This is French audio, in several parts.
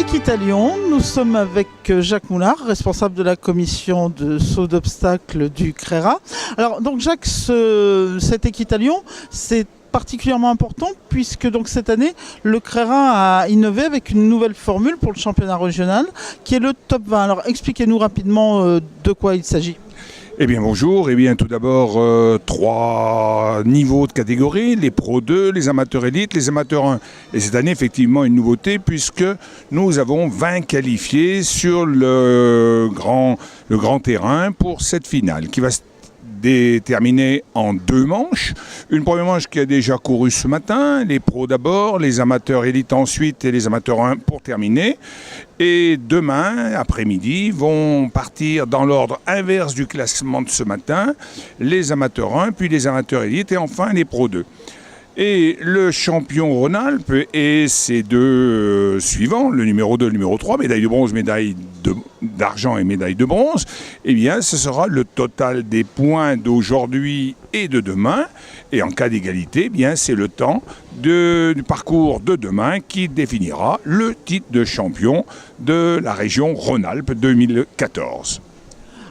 Équitalion, nous sommes avec Jacques Moulard, responsable de la commission de saut d'obstacles du CRERA. Alors donc Jacques, cet Équitalion, c'est particulièrement important puisque donc cette année, le CRERA a innové avec une nouvelle formule pour le championnat régional qui est le top 20. Alors expliquez-nous rapidement de quoi il s'agit. Eh bien bonjour, eh bien tout d'abord 3 niveaux de catégorie, les Pro 2, les amateurs élites, les amateurs 1. Et cette année effectivement une nouveauté puisque nous avons 20 qualifiés sur le grand terrain pour cette finale qui va se déterminer en 2 manches. Une première manche qui a déjà couru ce matin, les pros d'abord, les amateurs élites ensuite et les amateurs 1 pour terminer. Et demain, après-midi, vont partir dans l'ordre inverse du classement de ce matin, les amateurs 1, puis les amateurs élites et enfin les pros 2. Et le champion Rhône-Alpes et ses 2 suivants, le numéro 2, le numéro 3, médaille de bronze, médaille d'argent et médaille de bronze, eh bien ce sera le total des points d'aujourd'hui et de demain. Et en cas d'égalité, eh bien c'est le temps du parcours de demain qui définira le titre de champion de la région Rhône-Alpes 2014.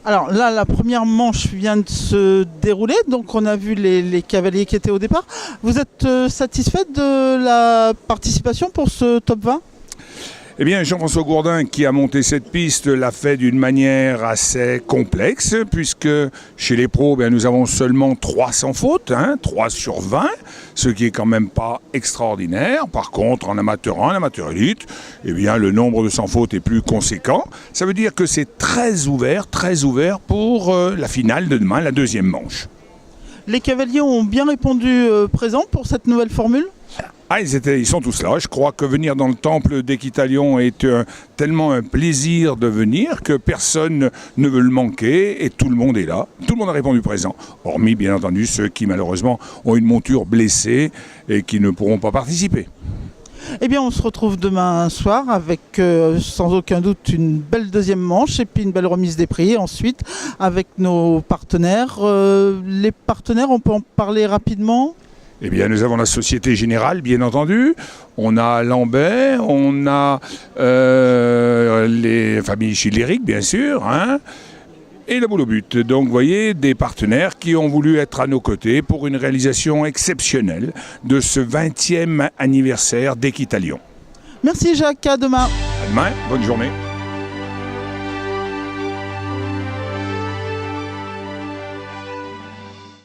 Alors là, la première manche vient de se dérouler, donc on a vu les cavaliers qui étaient au départ. Vous êtes satisfait de la participation pour ce top 20 ? Eh bien, Jean-François Gourdin, qui a monté cette piste, l'a fait d'une manière assez complexe, puisque chez les pros, nous avons seulement 3 sans faute, 3 sur 20, ce qui est quand même pas extraordinaire. Par contre, en amateur 1, en amateur élite, eh bien, le nombre de sans faute est plus conséquent. Ça veut dire que c'est très ouvert pour la finale de demain, la 2e manche. Les cavaliers ont bien répondu présent pour cette nouvelle formule ? Ils sont tous là. Je crois que venir dans le temple d'Équitalion est tellement un plaisir de venir que personne ne veut le manquer et tout le monde est là. Tout le monde a répondu présent, hormis bien entendu ceux qui malheureusement ont une monture blessée et qui ne pourront pas participer. Eh bien, on se retrouve demain soir avec sans aucun doute une belle 2e manche et puis une belle remise des prix. Ensuite, avec nos partenaires. Les partenaires, on peut en parler rapidement ? Eh bien, nous avons la Société Générale, bien entendu. On a Lambert, on a les familles Chiléric, bien sûr, et la Boule au but. Donc, vous voyez, des partenaires qui ont voulu être à nos côtés pour une réalisation exceptionnelle de ce 20e anniversaire d'Équitalion. Merci Jacques, à demain. À demain, bonne journée.